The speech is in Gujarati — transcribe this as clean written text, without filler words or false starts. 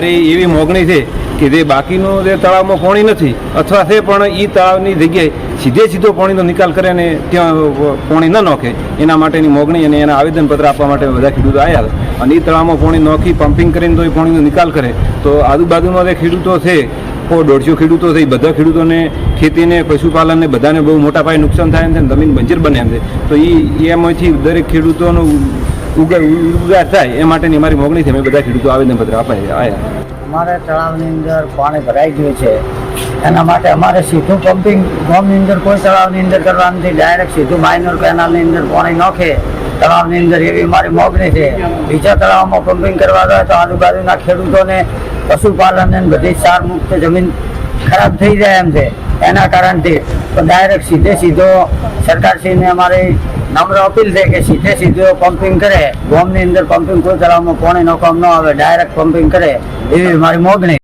એવી મોગણી છે કે જે બાકીનું જે તળાવમાં પાણી નથી અથવા છે પણ એ તળાવની જગ્યાએ સીધો પાણીનો નિકાલ કરે અને ત્યાં પાણી ન નાખે એના માટેની મોગણી અને એના આવેદનપત્ર આપવા માટે બધા ખેડૂતો આવ્યા અને એ તળાવમાં પાણી નાખી પમ્પિંગ કરીને તો એ પાણીનો નિકાલ કરે તો આજુબાજુના જે ખેડૂતો છે 150 ખેડૂતો છે એ બધા ખેડૂતોને ખેતીને પશુપાલનને બધાને બહુ મોટા પાયે નુકસાન થાય એમ છે, જમીન બંજર બને એમ છે. તો એમાંથી દરેક ખેડૂતોનું ઉગાર થાય એ માટેની અમારી મોગણી છે. અમે બધા ખેડૂતો આવેદનપત્ર આવ્યા. અમારે તળાવની અંદર પાણી ભરાઈ ગયું છે, એના માટે અમારે સીધું પમ્પિંગ ગામની અંદર કોઈ તળાવની અંદર કરવાનું નથી, ડાયરેક્ટ સીધું માઇનર કેનાલની અંદર પાણી નાખે તળાવની અંદર એવી અમારી મોગણી છે. બીજા તળાવમાં પમ્પિંગ કરવા જાય તો આજુબાજુના ખેડૂતોને પશુપાલનને બધી સાર મુક્ત જમીન ખરાબ થઈ જાય એમ છે. એના કારણથી તો ડાયરેક્ટ સીધો સરકારશ્રીને અમારી નમ્ર અપીલ છે કે સીધો પમ્પિંગ કરે. ગામની અંદર પમ્પિંગ કોઈ તળાવમાં પાણી નાખવામાં ન આવે, ડાયરેક્ટ પમ્પિંગ કરે એવી મારી મોગણી.